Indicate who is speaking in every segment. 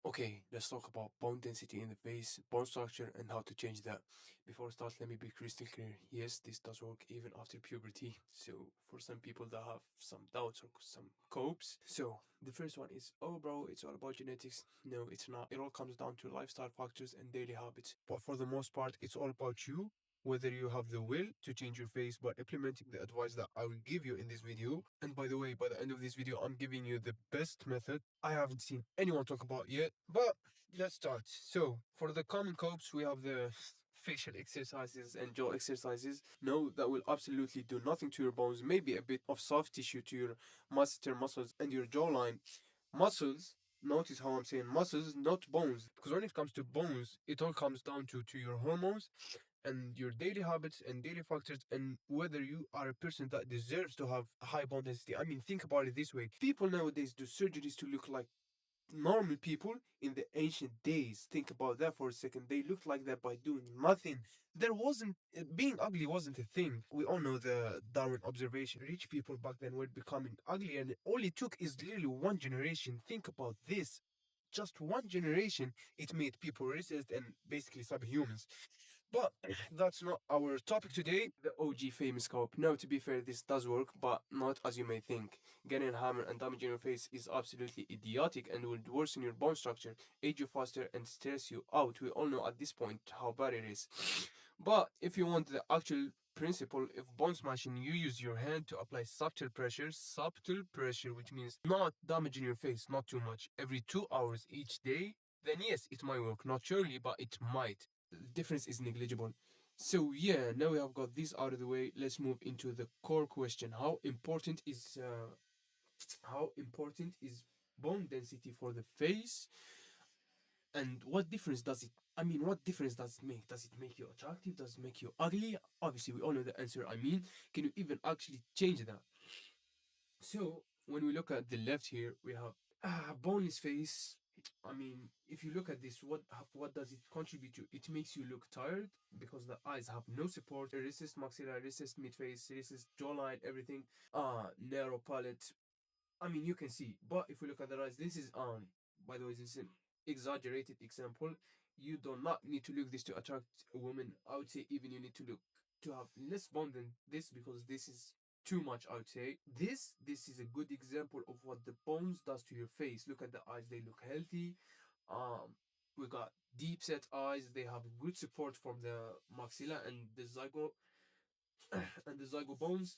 Speaker 1: Okay, let's talk about bone density in the face, bone structure, and how to change that. Before I start, let me be crystal clear. Yes, this does work even after puberty. So, for some people that have some doubts or some copes. So, the first one is, oh, bro, it's all about genetics. No, it's not. It all comes down to lifestyle factors and daily habits. But for the most part, it's all about you, whether you have the will to change your face by implementing the advice that I will give you in this video. And by the way, by the end of this video, I'm giving you the best method I haven't seen anyone talk about yet. But let's start. So, for the common copes, we have the facial exercises and jaw exercises. No, that will absolutely do nothing to your bones, maybe a bit of soft tissue to your masseter muscles and your jawline. Muscles, notice how I'm saying muscles, not bones. Because when it comes to bones, it all comes down to your hormones and your daily habits and daily factors, and whether you are a person that deserves to have a high bone density. I mean, think about it this way. People nowadays do surgeries to look like normal people in the ancient days. Think about that for a second. They looked like that by doing nothing. There wasn't being ugly wasn't a thing. We all know the Darwin observation. Rich people back then were becoming ugly, and all it took is literally one generation. Think about this. Just one generation, it made people racist and basically subhumans. But that's not our topic today. The OG famous scope. No, to be fair, this does work, but not as you may think. Getting a hammer and damaging your face is absolutely idiotic and would worsen your bone structure, age you faster, and stress you out. We all know at this point how bad it is. But if you want the actual principle, if bone smashing, you use your hand to apply subtle pressure, which means not damaging your face, not too much, every 2 hours each day, then yes, it might work. Not surely, but it might. The difference is negligible. So yeah, now we have got this out of the way. Let's move into the core question: how important is bone density for the face, and what difference does it? I mean, what difference does it make? Does it make you attractive? Does it make you ugly? Obviously, we all know the answer. I mean, can you even actually change that? So when we look at the left here, we have boneless face. I mean, if you look at this, what does it contribute to? It makes you look tired because the eyes have no support. Recessed maxilla, recessed midface, recessed jawline, everything. Narrow palate. I mean, you can see. But if we look at the eyes, this is by the way, this is an exaggerated example. You do not need to look this to attract a woman. I would say even you need to look to have less bone than this because this is too much. I would say this is a good example of what the bones does to your face. Look at the eyes; they look healthy. We got deep set eyes. They have good support from the maxilla and the zygo and the zygo bones.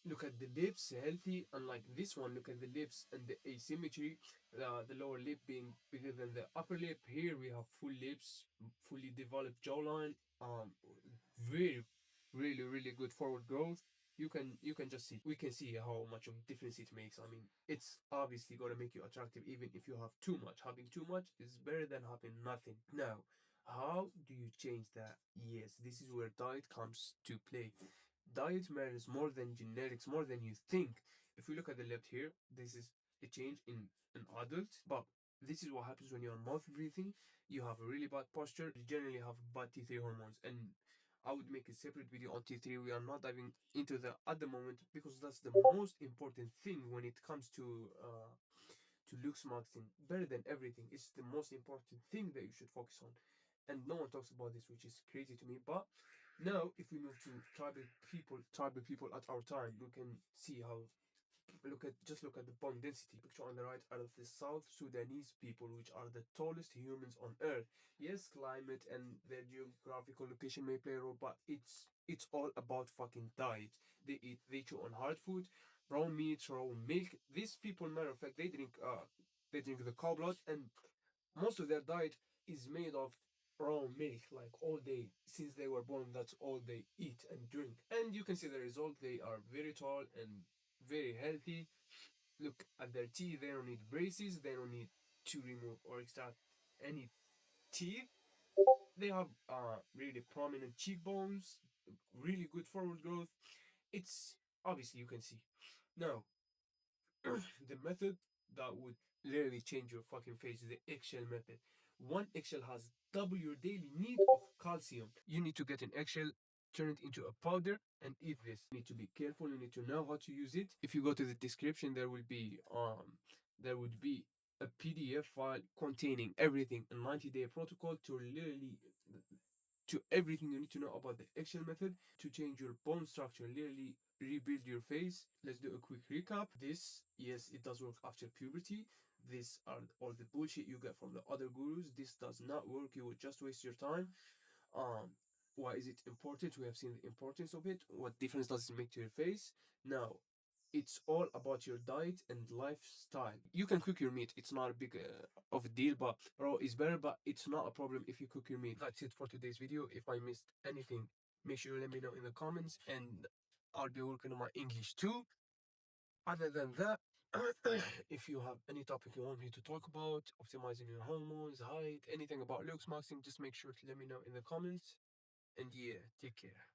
Speaker 1: Look at the lips, healthy. Unlike this one, look at the lips and the asymmetry. The lower lip being bigger than the upper lip. Here we have full lips, fully developed jawline. Very, really good forward growth. You can just see. We can see how much of difference it makes. I mean, it's obviously gonna make you attractive even if you have too much. Having too much is better than having nothing. Now, how do you change that? Yes, this is where diet comes to play. Diet matters more than genetics, more than you think. If we look at the left here, this is a change in an adult, but this is what happens when you're mouth breathing. You have a really bad posture. You generally have bad T3 hormones, and I would make a separate video on T3. We are not diving into that at the moment because that's the most important thing when it comes to looks marketing. Better than everything, it's the most important thing that you should focus on, and no one talks about this, which is crazy to me. But now, if we move to tribal people at our time, we can see how. Look at the bone density picture on the right are of the South Sudanese people, which are the tallest humans on earth. Yes, climate and their geographical location may play a role, but it's all about fucking diet. They chew on hard food, raw meat, raw milk. These people, matter of fact, they drink the cow blood, and most of their diet is made of raw milk, like all day since they were born. That's all they eat and drink, and you can see the result. They are very tall and very healthy. Look at their teeth. They don't need braces. They don't need to remove or extract any teeth. They have really prominent cheekbones, really good forward growth. It's obviously you can see. Now, the method that would literally change your fucking face is the eggshell method. One eggshell has double your daily need of calcium. You need to get an eggshell, turn it into a powder, and eat this. You need to be careful. You need to know how to use it. If you go to the description, there would be a PDF file containing everything, a 90-day protocol to literally to everything you need to know about the action method to change your bone structure, literally rebuild your face. Let's do a quick recap. This, yes, it does work after puberty. These are all the bullshit you get from the other gurus. This does not work. You will just waste your time. Um, why is it important? We have seen the importance of it. What difference does it make to your face? Now, it's all about your diet and lifestyle. You can cook your meat. It's not a big of a deal, but raw is better, but it's not a problem if you cook your meat. That's it for today's video. If I missed anything, make sure you let me know in the comments, and I'll be working on my English too. Other than that, if you have any topic you want me to talk about, optimizing your hormones, height, anything about looks maxing, just make sure to let me know in the comments. And yeah, take care.